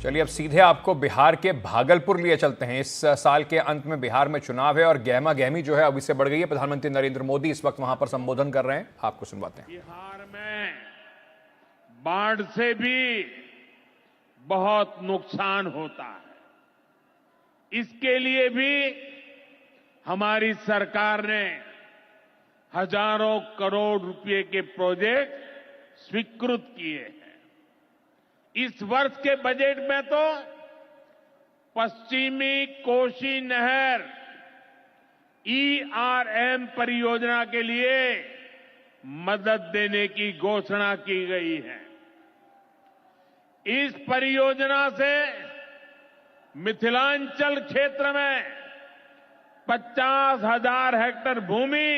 चलिए अब सीधे आपको बिहार के भागलपुर लिए चलते हैं। इस साल के अंत में बिहार में चुनाव है और गहमा गहमी जो है अब इससे बढ़ गई है। प्रधानमंत्री नरेंद्र मोदी इस वक्त वहां पर संबोधन कर रहे हैं, आपको सुनवाते हैं। बिहार में बाढ़ से भी बहुत नुकसान होता है। इसके लिए भी हमारी सरकार ने हजारों करोड़ रुपए के प्रोजेक्ट स्वीकृत किए हैं। इस वर्ष के बजट में तो पश्चिमी कोसी नहर ईआरएम परियोजना के लिए मदद देने की घोषणा की गई है। इस परियोजना से मिथिलांचल क्षेत्र में 50,000 हेक्टेयर भूमि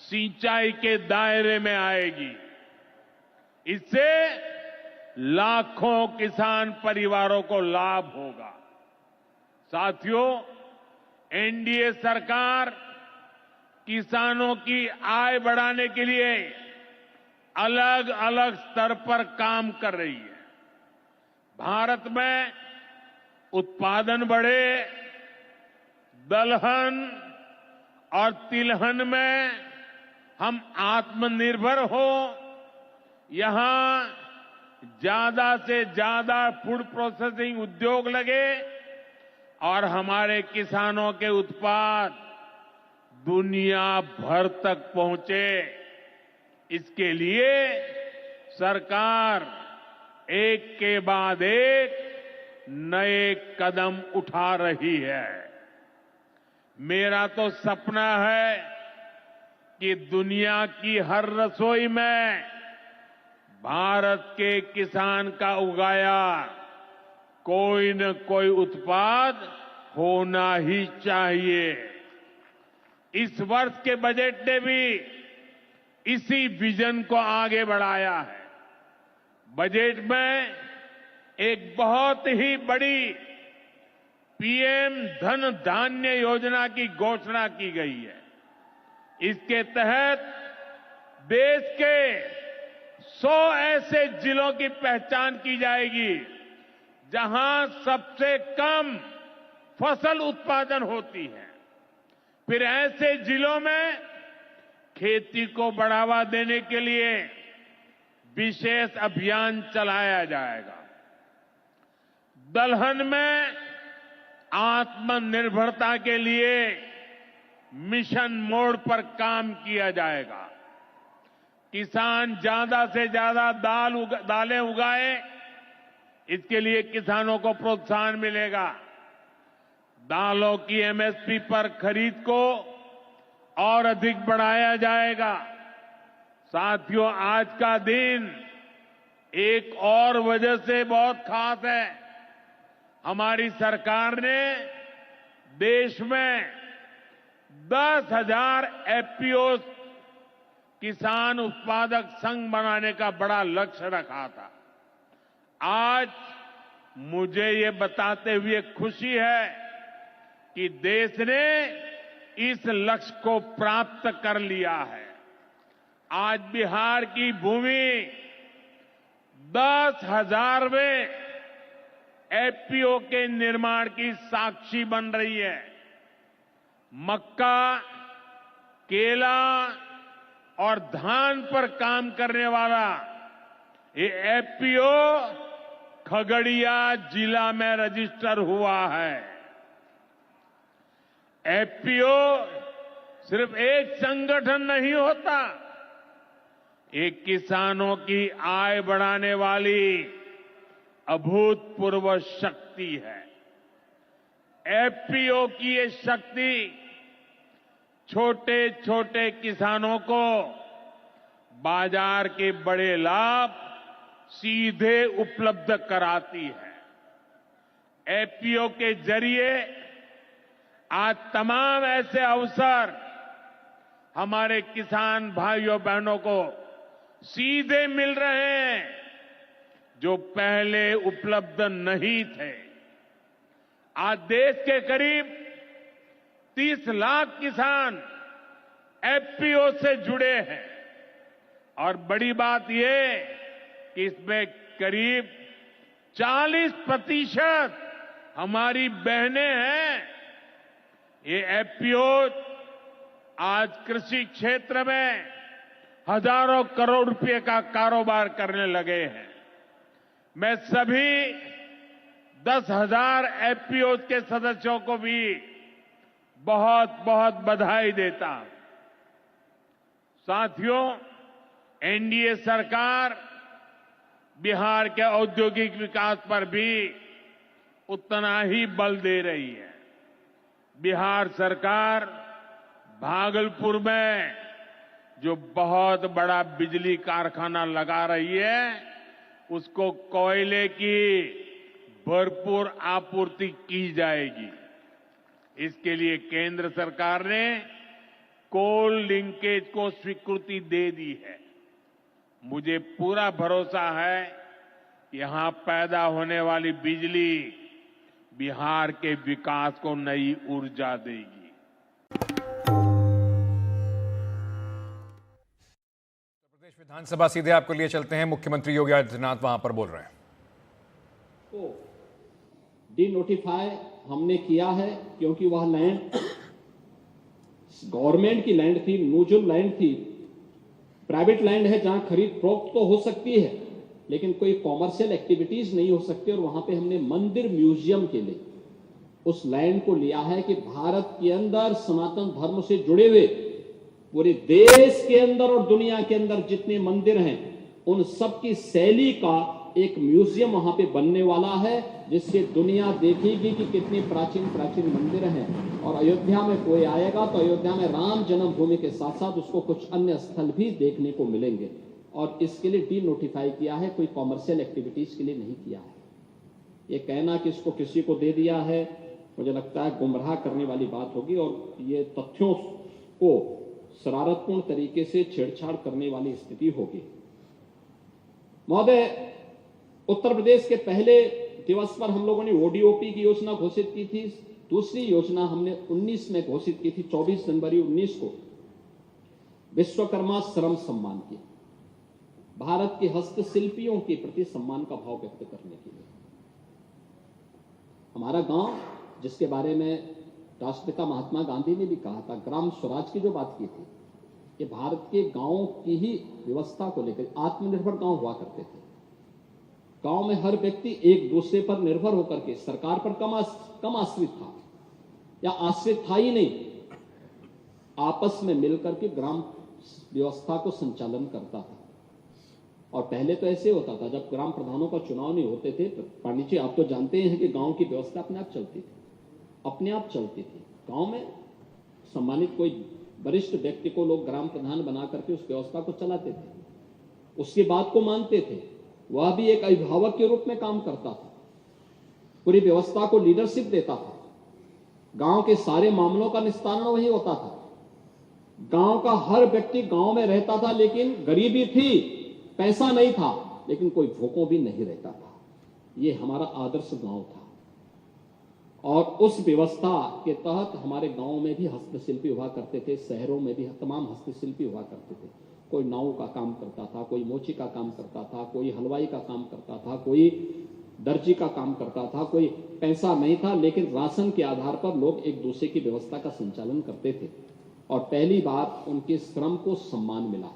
सिंचाई के दायरे में आएगी। इससे लाखों किसान परिवारों को लाभ होगा। साथियों, एनडीए सरकार किसानों की आय बढ़ाने के लिए अलग अलग स्तर पर काम कर रही है। भारत में उत्पादन बढ़े, दलहन और तिलहन में हम आत्मनिर्भर हो, यहां ज्यादा से ज्यादा फूड प्रोसेसिंग उद्योग लगे और हमारे किसानों के उत्पाद दुनिया भर तक पहुंचे। इसके लिए सरकार एक के बाद एक नए कदम उठा रही है। मेरा तो सपना है कि दुनिया की हर रसोई में भारत के किसान का उगाया कोई न कोई उत्पाद होना ही चाहिए। इस वर्ष के बजट ने भी इसी विजन को आगे बढ़ाया है। बजट में एक बहुत ही बड़ी पीएम धन धान्य योजना की घोषणा की गई है। इसके तहत देश के 100 ऐसे जिलों की पहचान की जाएगी जहां सबसे कम फसल उत्पादन होती है। फिर ऐसे जिलों में खेती को बढ़ावा देने के लिए विशेष अभियान चलाया जाएगा। दलहन में आत्मनिर्भरता के लिए मिशन मोड पर काम किया जाएगा। किसान ज्यादा से ज्यादा दालें उगाए, इसके लिए किसानों को प्रोत्साहन मिलेगा। दालों की एमएसपी पर खरीद को और अधिक बढ़ाया जाएगा। साथियों, आज का दिन एक और वजह से बहुत खास है। हमारी सरकार ने देश में 10,000 एफपीओ किसान उत्पादक संघ बनाने का बड़ा लक्ष्य रखा था। आज मुझे ये बताते हुए खुशी है कि देश ने इस लक्ष्य को प्राप्त कर लिया है। आज बिहार की भूमि 10,000वें एफपीओ के निर्माण की साक्षी बन रही है। मक्का, केला और धान पर काम करने वाला ये एफपीओ खगड़िया जिला में रजिस्टर हुआ है। एफपीओ सिर्फ एक संगठन नहीं होता, एक किसानों की आय बढ़ाने वाली अभूतपूर्व शक्ति है। एफपीओ की ये शक्ति छोटे छोटे किसानों को बाजार के बड़े लाभ सीधे उपलब्ध कराती है। एफपीओ के जरिए आज तमाम ऐसे अवसर हमारे किसान भाइयों बहनों को सीधे मिल रहे हैं जो पहले उपलब्ध नहीं थे। आज देश के करीब 30 लाख किसान एफपीओ से जुड़े हैं और बड़ी बात यह कि इसमें करीब 40% हमारी बहनें हैं। ये एफपीओ आज कृषि क्षेत्र में हजारों करोड़ रुपए का कारोबार करने लगे हैं। मैं सभी 10,000 एफपीओ के सदस्यों को भी बहुत बहुत बधाई देता हूं। साथियों, एनडीए सरकार बिहार के औद्योगिक विकास पर भी उतना ही बल दे रही है। बिहार सरकार भागलपुर में जो बहुत बड़ा बिजली कारखाना लगा रही है, उसको कोयले की भरपूर आपूर्ति की जाएगी। इसके लिए केंद्र सरकार ने कोल लिंकेज को स्वीकृति दे दी है। मुझे पूरा भरोसा है यहां पैदा होने वाली बिजली बिहार के विकास को नई ऊर्जा देगी। प्रदेश विधानसभा सीधे आपको लिए चलते हैं। मुख्यमंत्री योगी आदित्यनाथ वहां पर बोल रहे हैं। तो डिनोटिफाई हमने किया है क्योंकि वह लैंड गवर्नमेंट की लैंड थी, न्यूट्रल लैंड थी, प्राइवेट लैंड है जहां खरीद फरोख्त तो हो सकती है लेकिन कोई कॉमर्शियल एक्टिविटीज नहीं हो सकती। और वहां पे हमने मंदिर म्यूजियम के लिए उस लैंड को लिया है कि भारत के अंदर सनातन धर्म से जुड़े हुए पूरे देश के अंदर और दुनिया के अंदर जितने मंदिर हैं उन सब की शैली का एक म्यूजियम वहां पे बनने वाला है, जिससे दुनिया देखेगी कि कितने प्राचीन प्राचीन मंदिर हैं। और अयोध्या में कोई आएगा तो अयोध्या में राम जन्मभूमि के साथ साथ उसको कुछ अन्य स्थल भी देखने को मिलेंगे। और इसके लिए डी नोटिफाई किया है, कोई कॉमर्शियल एक्टिविटीज के लिए नहीं किया है। ये कहना कि इसको किसी को दे दिया है, मुझे लगता है गुमराह करने वाली बात होगी और ये तथ्यों को शरारतपूर्ण तरीके से छेड़छाड़ करने वाली स्थिति होगी। महोदय, उत्तर प्रदेश के पहले दिवस पर हम लोगों ने ओडीओपी की योजना घोषित की थी। दूसरी योजना हमने 19 में घोषित की थी, 24 जनवरी 19 को विश्वकर्मा श्रम सम्मान की, भारत के हस्तशिल्पियों के प्रति सम्मान का भाव व्यक्त करने के लिए। हमारा गांव, जिसके बारे में राष्ट्रपिता महात्मा गांधी ने भी कहा था, ग्राम स्वराज की जो बात की थी, कि भारत के गांवों की ही व्यवस्था को लेकर आत्मनिर्भर गांव हुआ करते थे। गांव में हर व्यक्ति एक दूसरे पर निर्भर होकर के सरकार पर कम आश्रित था, या आश्रित था ही नहीं, आपस में मिलकर के ग्राम व्यवस्था को संचालन करता था। और पहले तो ऐसे होता था, जब ग्राम प्रधानों का चुनाव नहीं होते थे, तो पांडित जी आप तो जानते हैं कि गांव की व्यवस्था अपने आप चलती थी, अपने आप चलती थी। गांव में सम्मानित कोई वरिष्ठ व्यक्ति को लोग ग्राम प्रधान बना करके उस व्यवस्था को चलाते थे, उसकी बात को मानते थे, वह भी एक अभिभावक के रूप में काम करता था, पूरी व्यवस्था को लीडरशिप देता था, गांव के सारे मामलों का निस्तारण वही होता था। गांव का हर व्यक्ति गांव में रहता था, लेकिन गरीबी थी, पैसा नहीं था, लेकिन कोई भूखों भी नहीं रहता था। ये हमारा आदर्श गांव था। और उस व्यवस्था के तहत हमारे गांव में भी हस्तशिल्पी हुआ करते थे, शहरों में भी तमाम हस्तशिल्पी हुआ करते थे। कोई नाव का काम करता था, कोई मोची का काम करता था, कोई हलवाई का काम करता था, कोई दर्जी का काम करता था। कोई पैसा नहीं था, लेकिन राशन के आधार पर लोग एक दूसरे की व्यवस्था का संचालन करते थे। और पहली बार उनके श्रम को सम्मान मिला।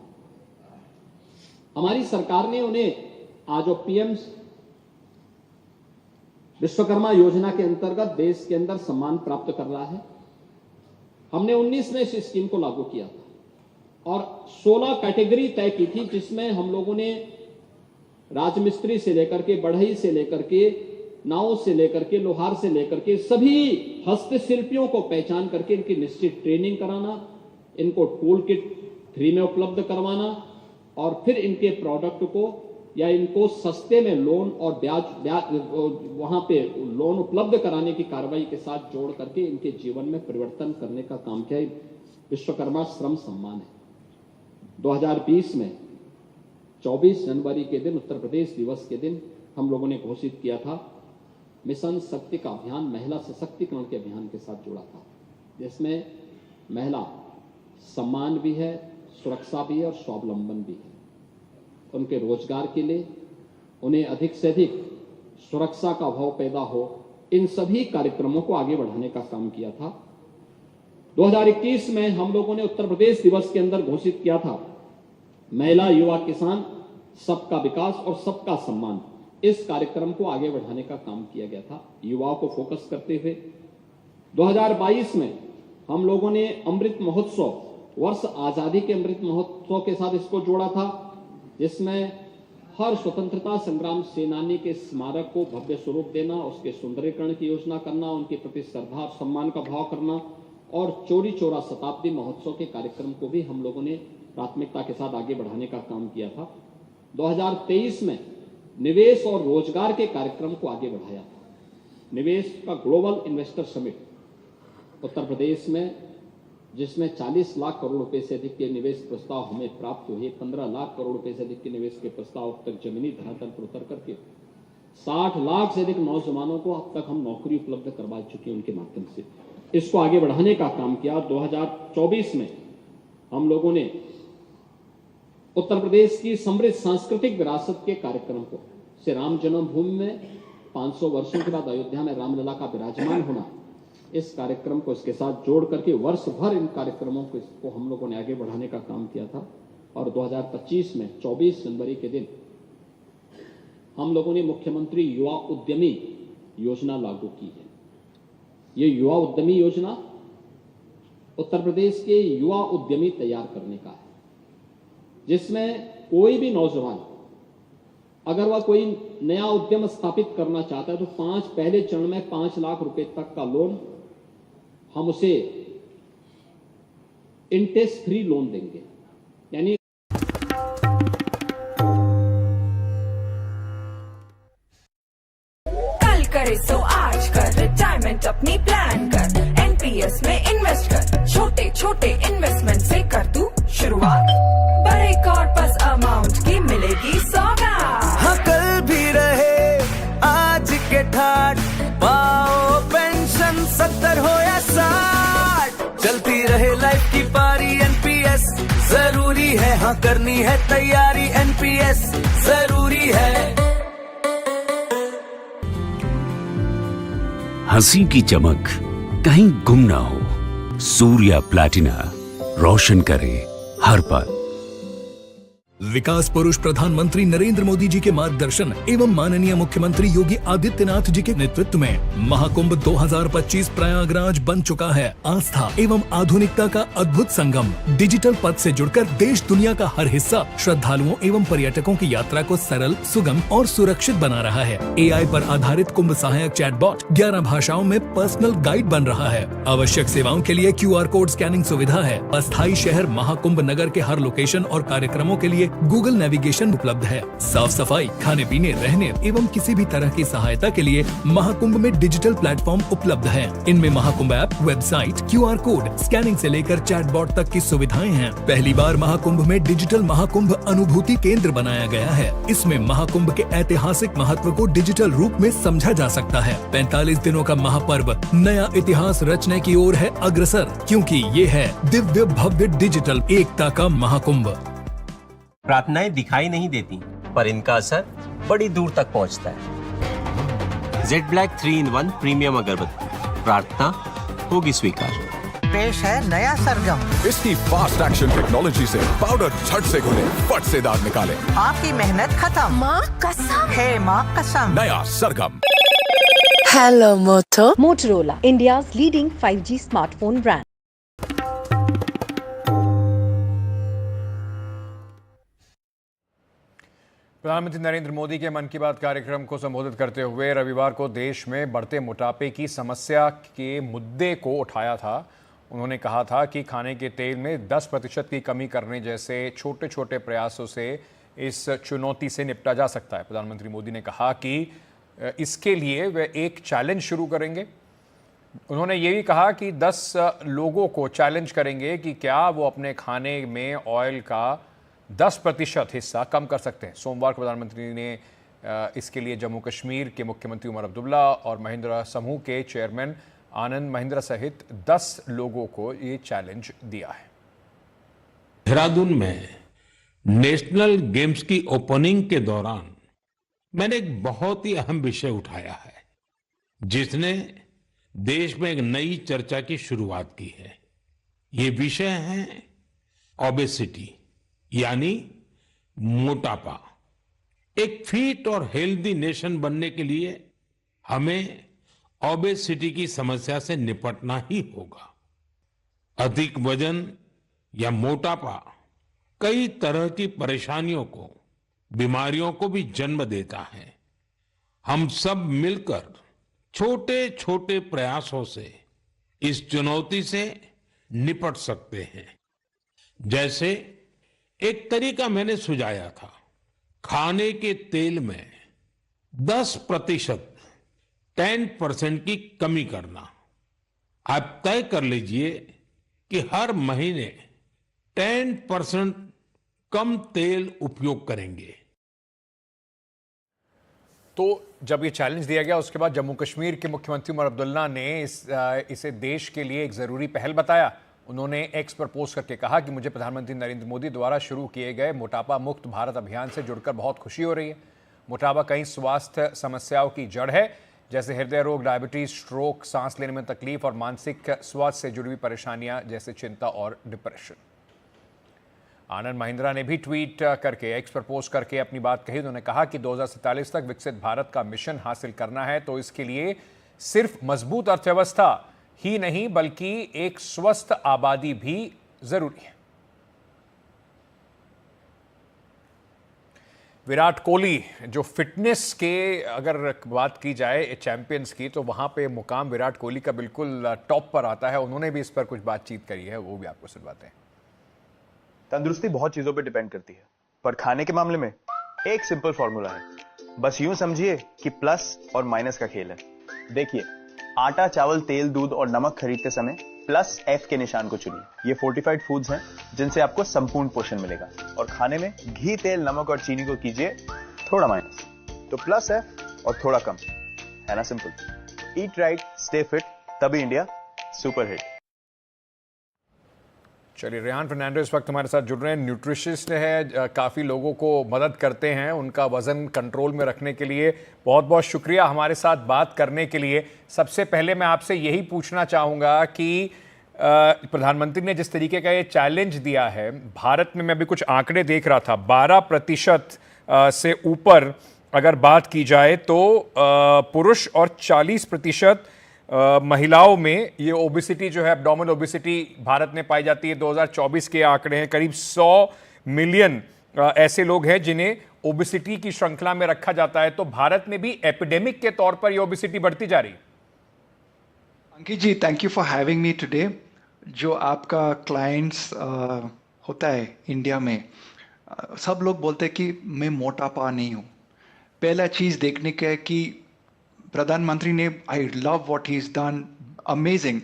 हमारी सरकार ने उन्हें आज जो पीएम विश्वकर्मा योजना के अंतर्गत देश के अंदर सम्मान प्राप्त कर रहा है। हमने 19 में इस स्कीम को लागू किया था और 16 कैटेगरी तय की थी, जिसमें हम लोगों ने राजमिस्त्री से लेकर के, बढ़ई से लेकर के, नाव से लेकर के, लोहार से लेकर के सभी हस्तशिल्पियों को पहचान करके इनकी निश्चित ट्रेनिंग कराना, इनको टूल किट फ्री में उपलब्ध करवाना और फिर इनके प्रोडक्ट को या इनको सस्ते में लोन और ब्याज वहां पे लोन उपलब्ध कराने की कार्रवाई के साथ जोड़ करके इनके जीवन में परिवर्तन करने का काम किया। विश्वकर्मा श्रम सम्मान है। 2020 में 24 जनवरी के दिन, उत्तर प्रदेश दिवस के दिन, हम लोगों ने घोषित किया था मिशन शक्ति का अभियान, महिला सशक्तिकरण के अभियान के साथ जुड़ा था, जिसमें महिला सम्मान भी है, सुरक्षा भी है और स्वावलंबन भी है। उनके रोजगार के लिए उन्हें अधिक से अधिक सुरक्षा का भाव पैदा हो, इन सभी कार्यक्रमों को आगे बढ़ाने का काम किया था। 2021 में हम लोगों ने उत्तर प्रदेश दिवस के अंदर घोषित किया था, महिला युवा किसान सबका विकास और सबका सम्मान। इस कार्यक्रम को आगे बढ़ाने का काम किया गया था, युवाओं को फोकस करते हुए। 2022 में हम लोगों ने अमृत महोत्सव, वर्ष आजादी के अमृत महोत्सव के साथ इसको जोड़ा था, जिसमें हर स्वतंत्रता संग्राम सेनानी के स्मारक को भव्य स्वरूप देना, उसके सुंदरीकरण की योजना करना, उनके प्रति श्रद्धा और सम्मान का भाव करना, और चौरी चौरा शताब्दी महोत्सव के कार्यक्रम को भी हम लोगों ने प्राथमिकता के साथ आगे बढ़ाने का काम किया था। 2023 में निवेश और रोजगार के कार्यक्रम को आगे बढ़ाया था। निवेश का global investor summit Uttar Pradesh में, जिसमें 40 लाख करोड़ रुपए से अधिक के निवेश प्रस्ताव हमें प्राप्त हुए, 15 लाख करोड़ रुपए से अधिक के निवेश के प्रस्ताव अब तक जमीनी धरातल पर उतर करके 60 लाख से अधिक नौजवानों को अब तक हम नौकरी उपलब्ध करवा चुके हैं उनके माध्यम से। इसको आगे बढ़ाने का काम किया। 2024 में हम लोगों ने उत्तर प्रदेश की समृद्ध सांस्कृतिक विरासत के कार्यक्रम को, श्री राम जन्मभूमि में 500 वर्षों के बाद अयोध्या में रामलला का विराजमान होना, इस कार्यक्रम को इसके साथ जोड़ करके वर्ष भर इन कार्यक्रमों को हम लोगों ने आगे बढ़ाने का काम किया था। और 2025 में 24 जनवरी के दिन हम लोगों ने मुख्यमंत्री युवा उद्यमी योजना लागू की है। ये युवा उद्यमी योजना उत्तर प्रदेश के युवा उद्यमी तैयार करने का है, जिसमें कोई भी नौजवान अगर वह कोई नया उद्यम स्थापित करना चाहता है तो पहले चरण में 5 लाख रुपए तक का लोन हम उसे इंटरेस्ट फ्री लोन देंगे। यानी कल करे सो आज कर, रिटायरमेंट अपनी प्लान कर, एनपीएस में इन्वेस्ट कर, छोटे छोटे इन्वेस्टमेंट से कर तू शुरुआत, बड़े कॉर्पस अमाउंट की मिलेगी सौगात। हाँ, कल भी रहे आज के ठाट, पाओ पेंशन 70 हो या 60, चलती रहे लाइफ की पारी। एनपीएस जरूरी है, हाँ करनी है तैयारी, एनपीएस जरूरी है। हंसी की चमक कहीं गुम ना हो, सूर्या प्लैटिना रोशन करे हर पल। विकास पुरुष प्रधानमंत्री नरेंद्र मोदी जी के मार्गदर्शन एवं माननीय मुख्यमंत्री योगी आदित्यनाथ जी के नेतृत्व में महाकुंभ 2025 प्रयागराज बन चुका है आस्था एवं आधुनिकता का अद्भुत संगम। डिजिटल पथ से जुड़कर देश दुनिया का हर हिस्सा श्रद्धालुओं एवं पर्यटकों की यात्रा को सरल, सुगम और सुरक्षित बना रहा है। एआई पर आधारित कुंभ सहायक चैटबॉट 11 भाषाओं में पर्सनल गाइड बन रहा है। आवश्यक सेवाओं के लिए QR कोड स्कैनिंग सुविधा है। अस्थायी शहर महाकुंभ नगर के हर लोकेशन और कार्यक्रमों के लिए गूगल नेविगेशन उपलब्ध है। साफ सफाई, खाने पीने, रहने एवं किसी भी तरह की सहायता के लिए महाकुंभ में डिजिटल प्लेटफॉर्म उपलब्ध है। इनमें Mahakumbh app, website, QR code scanning से लेकर चैटबॉट तक की सुविधाएं हैं। पहली बार महाकुंभ में डिजिटल महाकुंभ अनुभूति केंद्र बनाया गया है। इसमें महाकुंभ के ऐतिहासिक महत्व को डिजिटल रूप में समझा जा सकता है। 45 दिनों का महापर्व नया इतिहास रचने की ओर है अग्रसर, क्योंकि ये है दिव्य भव्य डिजिटल एकता का महाकुंभ। प्रार्थनाएं दिखाई नहीं देती, पर इनका असर बड़ी दूर तक पहुंचता है। जेड ब्लैक 3-in-1 प्रीमियम अगरबत्ती, प्रार्थना होगी स्वीकार। पेश है नया सरगम। इसकी फास्ट एक्शन टेक्नोलॉजी से पाउडर झट से घुले, फट से दाग निकाले। आपकी मेहनत खत्म, माँ कसम है माँ कसम। नया सरगम। Hello Moto. Motorola, India's leading 5G smartphone brand. प्रधानमंत्री नरेंद्र मोदी के मन की बात कार्यक्रम को संबोधित करते हुए रविवार को देश में बढ़ते मोटापे की समस्या के मुद्दे को उठाया था। उन्होंने कहा था कि खाने के तेल में 10% की कमी करने जैसे छोटे छोटे प्रयासों से इस चुनौती से निपटा जा सकता है। प्रधानमंत्री मोदी ने कहा कि इसके लिए वे एक चैलेंज शुरू करेंगे। उन्होंने ये भी कहा कि 10 लोगों को चैलेंज करेंगे कि क्या वो अपने खाने में ऑयल का 10% हिस्सा कम कर सकते हैं। सोमवार को प्रधानमंत्री ने इसके लिए जम्मू कश्मीर के मुख्यमंत्री उमर अब्दुल्ला और महिंद्रा समूह के चेयरमैन आनंद महिंद्रा सहित 10 लोगों को ये चैलेंज दिया है। देहरादून में नेशनल गेम्स की ओपनिंग के दौरान मैंने एक बहुत ही अहम विषय उठाया है जिसने देश में एक नई चर्चा की शुरुआत की है। ये विषय है ओबेसिटी यानी मोटापा। एक फिट और हेल्दी नेशन बनने के लिए हमें ओबेसिटी की समस्या से निपटना ही होगा। अधिक वजन या मोटापा कई तरह की परेशानियों को, बीमारियों को भी जन्म देता है। हम सब मिलकर छोटे छोटे प्रयासों से इस चुनौती से निपट सकते हैं। जैसे एक तरीका मैंने सुझाया था, खाने के तेल में 10% 10% की कमी करना। आप तय कर लीजिए कि हर महीने 10% कम तेल उपयोग करेंगे। तो जब ये चैलेंज दिया गया उसके बाद जम्मू कश्मीर के मुख्यमंत्री उमर अब्दुल्ला ने इसे देश के लिए एक ज़रूरी पहल बताया। उन्होंने एक्स पर पोस्ट करके कहा कि मुझे प्रधानमंत्री नरेंद्र मोदी द्वारा शुरू किए गए मोटापा मुक्त भारत अभियान से जुड़कर बहुत खुशी हो रही है। मोटापा कई स्वास्थ्य समस्याओं की जड़ है, जैसे हृदय रोग, डायबिटीज, स्ट्रोक, सांस लेने में तकलीफ और मानसिक स्वास्थ्य से जुड़ी हुई परेशानियां जैसे चिंता और डिप्रेशन। आनंद महिंद्रा ने भी ट्वीट करके, एक्स पर पोस्ट करके अपनी बात कही। उन्होंने कहा कि 2047 तक विकसित भारत का मिशन हासिल करना है तो इसके लिए सिर्फ मजबूत अर्थव्यवस्था ही नहीं बल्कि एक स्वस्थ आबादी भी जरूरी है। विराट कोहली जो फिटनेस के अगर बात की जाए चैंपियंस की, तो वहां पे मुकाम विराट कोहली का बिल्कुल टॉप पर आता है। उन्होंने भी इस पर कुछ बातचीत करी है, वो भी आपको सुनवाते हैं। तंदुरुस्ती बहुत चीजों पे डिपेंड करती है, पर खाने के मामले में एक सिंपल फॉर्मूला है। बस यूं समझिए कि प्लस और माइनस का खेल है। देखिए, आटा, चावल, तेल, दूध और नमक खरीदते समय प्लस F के निशान को चुनिए। ये फोर्टिफाइड फूड्स हैं जिनसे आपको संपूर्ण पोषण मिलेगा। और खाने में घी, तेल, नमक और चीनी को कीजिए थोड़ा माइनस। तो प्लस F और थोड़ा कम, है ना simple. Eat right, stay fit, तभी इंडिया सुपर हिट। चलिए, रेहान फर्नांडो इस वक्त हमारे साथ जुड़ रहे हैं। न्यूट्रिशिस्ट है, काफ़ी लोगों को मदद करते हैं उनका वज़न कंट्रोल में रखने के लिए। बहुत बहुत शुक्रिया हमारे साथ बात करने के लिए। सबसे पहले मैं आपसे यही पूछना चाहूँगा कि प्रधानमंत्री ने जिस तरीके का ये चैलेंज दिया है, भारत में मैं अभी कुछ आंकड़े देख रहा था, 12% से ऊपर अगर बात की जाए तो पुरुष और 40% महिलाओं में ये ओबेसिटी जो है, एब्डोमिनल ओबेसिटी भारत में पाई जाती है। 2024 के आंकड़े हैं, करीब 100 मिलियन ऐसे लोग हैं जिन्हें ओबेसिटी की श्रृंखला में रखा जाता है। तो भारत में भी एपिडेमिक के तौर पर ये ओबेसिटी बढ़ती जा रही है। Ankit ji, thank you for having me today. जो आपका क्लाइंट्स होता है इंडिया में, सब लोग बोलते हैं कि मैं मोटापा नहीं हूँ। पहला चीज़ देखने का है कि प्रधानमंत्री ने, I love what he is done, amazing.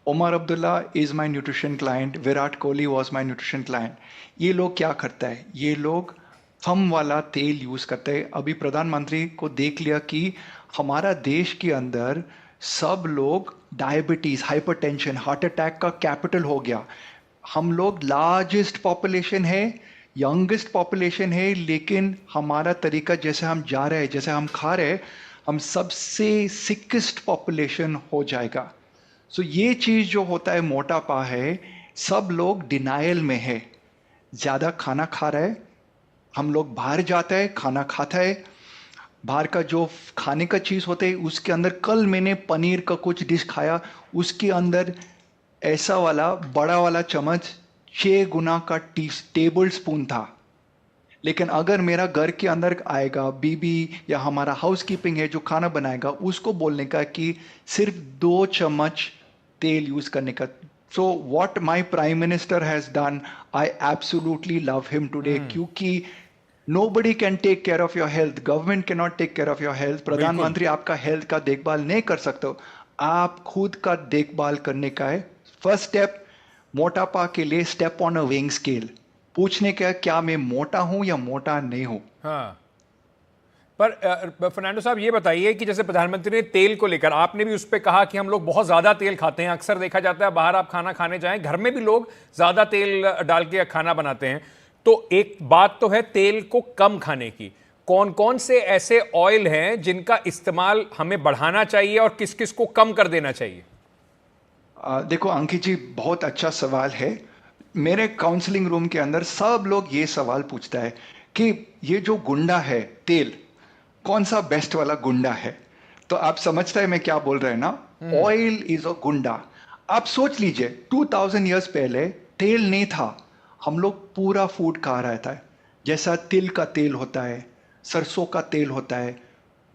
Omar Abdullah is my nutrition client, Virat Kohli was my nutrition client. ये लोग क्या करता है, ये लोग थम वाला तेल यूज़ करते हैं। अभी प्रधानमंत्री को देख लिया कि हमारा देश के अंदर सब लोग डायबिटीज़, हाइपरटेंशन, हार्ट अटैक का कैपिटल हो गया। हम लोग लार्जेस्ट पॉपुलेशन है, यंगेस्ट पॉपुलेशन है, लेकिन हमारा तरीका जैसे हम जा रहे हैं, जैसे हम खा रहे हैं, हम सबसे सिकेस्ट पॉपुलेशन हो जाएगा। सो ये चीज़ जो होता है मोटापा है, सब लोग डिनायल में है। ज़्यादा खाना खा रहे हैं, हम लोग बाहर जाते हैं, खाना खाता है, बाहर का जो खाने का चीज़ होता है उसके अंदर, कल मैंने पनीर का कुछ डिश खाया, उसके अंदर ऐसा वाला बड़ा वाला चम्मच 6 गुना का टेबल स्पून था। लेकिन अगर मेरा घर के अंदर आएगा बीबी या हमारा हाउस कीपिंग है जो खाना बनाएगा, उसको बोलने का कि सिर्फ 2 चम्मच तेल यूज करने का। So what my prime minister has done, I absolutely love him today, क्योंकि nobody can take care of your health, government can not take care of your health. प्रधानमंत्री आपका हेल्थ का देखभाल नहीं कर सकते, आप खुद का देखभाल करने का है। फर्स्ट स्टेप मोटापा के लिए, step on a weighing scale, पूछने का क्या मैं मोटा हूं या मोटा नहीं हूं। हाँ, पर फर्नांडो साहब ये बताइए कि जैसे प्रधानमंत्री ने तेल को लेकर, आपने भी उस पर कहा कि हम लोग बहुत ज़्यादा तेल खाते हैं। अक्सर देखा जाता है बाहर आप खाना खाने जाएं, घर में भी लोग ज़्यादा तेल डाल के खाना बनाते हैं। तो एक बात तो है तेल को कम खाने की, कौन कौन से ऐसे ऑयल हैं जिनका इस्तेमाल हमें बढ़ाना चाहिए और किस किस को कम कर देना चाहिए? देखो अंकित जी, बहुत अच्छा सवाल है। मेरे काउंसलिंग रूम के अंदर सब लोग ये सवाल पूछता है कि ये जो गुंडा है तेल, कौन सा बेस्ट वाला गुंडा है? तो आप समझता है मैं क्या बोल रहे हैं ना? ऑयल इज अ गुंडा। आप सोच लीजिए 2000 इयर्स पहले तेल नहीं था, हम लोग पूरा फूड खा रहा था। जैसा तिल का तेल होता है, सरसों का तेल होता है,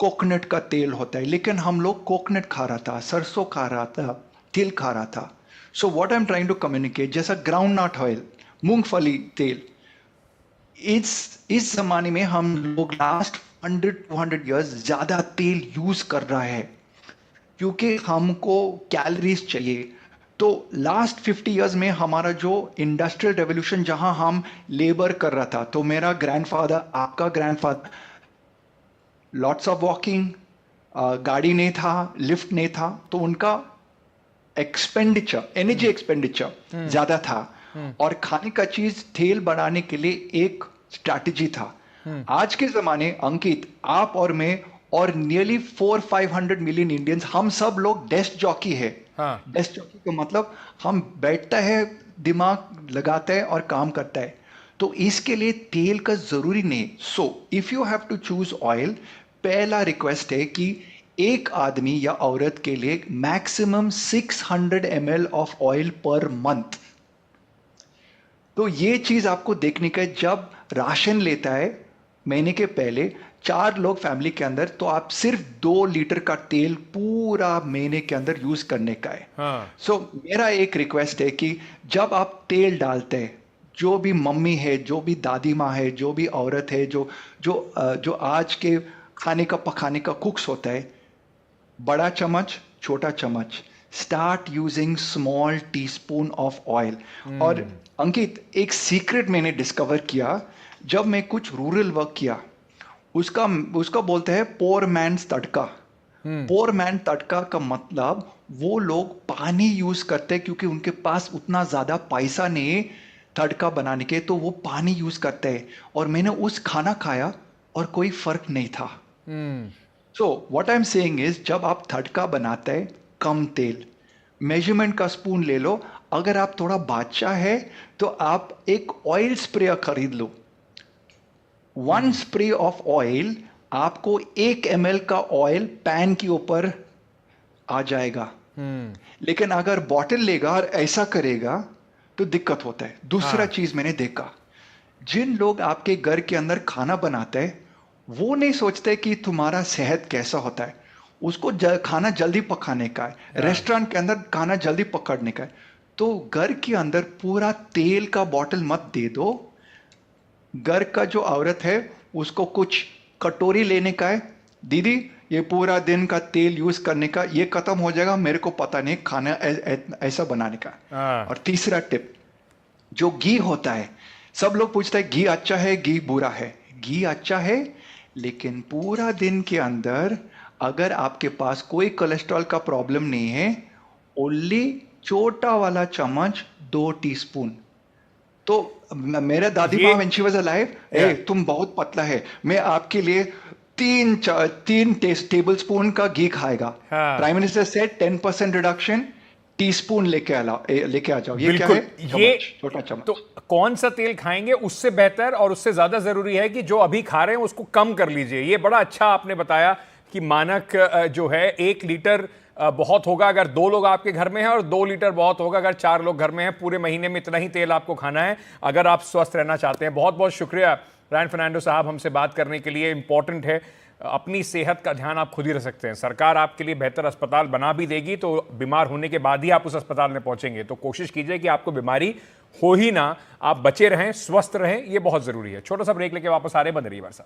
कोकोनट का तेल होता है, लेकिन हम लोग कोकोनट खा रहा था, सरसों खा रहा था, तिल खा रहा था। So what I am trying to communicate, जैसा ग्राउंड नट ऑयल, मूंगफली तेल, इस जमाने में हम लोग लास्ट 100-200 इयर्स ज्यादा तेल यूज कर रहा है क्योंकि हमको कैलोरीज चाहिए। तो लास्ट 50 इयर्स में हमारा जो इंडस्ट्रियल रेवोल्यूशन, जहां हम लेबर कर रहा था, तो मेरा ग्रैंडफादर, आपका ग्रैंडफादर, लॉट्स ऑफ वॉकिंग, गाड़ी नहीं था, लिफ्ट नहीं था, तो उनका एक्सपेंडिचर, एनर्जी एक्सपेंडिचर ज्यादा था और खाने का चीज तेल बनाने के लिए एक स्ट्रैटेजी था। आज के जमाने अंकित, आप और मैं और नियरली 400-500 मिलियन इंडियंस, हम सब लोग डेस्क जॉकी है। डेस्क जॉकी का मतलब हम बैठता है, दिमाग लगाता है और काम करता है। तो इसके लिए तेल का जरूरी नहीं। So if you have to choose oil, पहला रिक्वेस्ट है कि एक आदमी या औरत के लिए maximum 600 ml of oil per month. तो ये चीज आपको देखने का है। जब राशन लेता है महीने के पहले 4 लोग फैमिली के अंदर, तो आप सिर्फ 2 लीटर का तेल पूरा महीने के अंदर यूज करने का है। सो मेरा एक रिक्वेस्ट है कि जब आप तेल डालते हैं, जो भी मम्मी है, जो भी दादी माँ है, जो भी औरत है, जो आज के खाने का पकाने का कुक्स होता है, बड़ा चम्मच, छोटा चम्मच, start using small teaspoon of oil. और अंकित, एक सीक्रेट मैंने डिस्कवर किया जब मैं कुछ रूरल वर्क किया, उसका बोलते हैं पोर मैन तड़का। पोर मैन तड़का का मतलब वो लोग पानी यूज करते हैं क्योंकि उनके पास उतना ज्यादा पैसा नहीं तड़का बनाने के, तो वो पानी यूज करते हैं। और मैंने उस खाना खाया और कोई फर्क नहीं था। So what I am saying is, जब आप तड़का बनाते हैं, कम तेल, मेजरमेंट का स्पून ले लो। अगर आप थोड़ा बादशाह है तो आप एक ऑयल स्प्रे खरीद लो। 1 स्प्रे ऑफ ऑयल आपको 1 ml का ऑयल पैन के ऊपर आ जाएगा। लेकिन अगर बॉटल लेगा और ऐसा करेगा तो दिक्कत होता है। दूसरा चीज मैंने देखा, जिन लोग आपके घर के अंदर खाना बनाते हैं, वो नहीं सोचते कि तुम्हारा सेहत कैसा होता है। उसको खाना जल्दी पकाने का है, रेस्टोरेंट के अंदर खाना जल्दी पकड़ने का है। तो घर के अंदर पूरा तेल का बॉटल मत दे दो। घर का जो औरत है उसको कुछ कटोरी लेने का है, दीदी ये पूरा दिन का तेल यूज करने का, ये खत्म हो जाएगा, मेरे को पता नहीं खाना ऐसा बनाने का। और तीसरा टिप, जो घी होता है, सब लोग पूछते हैं घी अच्छा है, घी बुरा है। घी अच्छा है, लेकिन पूरा दिन के अंदर अगर आपके पास कोई कोलेस्ट्रॉल का प्रॉब्लम नहीं है, ओनली छोटा वाला चम्मच 2 टीस्पून। तो मेरा दादी माँ व्हेन शी वाज अलाइव, तुम बहुत पतला है, मैं आपके लिए 3 टेबल स्पून का घी खाएगा। Prime minister said 10% reduction, teaspoon लेके आ जाओ। ये क्या है? ये छोटा चम्मच। तो कौन सा तेल खाएंगे उससे बेहतर और उससे ज्यादा जरूरी है कि जो अभी खा रहे हैं उसको कम कर लीजिए। ये बड़ा अच्छा आपने बताया कि मानक जो है 1 लीटर बहुत होगा अगर 2 लोग आपके घर में हैं, और 2 लीटर बहुत होगा अगर 4 लोग घर में हैं। पूरे महीने में इतना ही तेल आपको खाना है अगर आप स्वस्थ रहना चाहते हैं। बहुत बहुत शुक्रिया रायन फर्नांडो साहब हमसे बात करने के लिए। इंपॉर्टेंट है, अपनी सेहत का ध्यान आप खुद ही रख सकते हैं। सरकार आपके लिए बेहतर अस्पताल बना भी देगी, तो बीमार होने के बाद ही आप उस अस्पताल में पहुंचेंगे। तो कोशिश कीजिए कि आपको बीमारी हो ही ना, आप बचे रहें, स्वस्थ रहें, ये बहुत जरूरी है। छोटा सा ब्रेक लेके वापस आ रहे हैं, बंद रहिए हमारे साथ।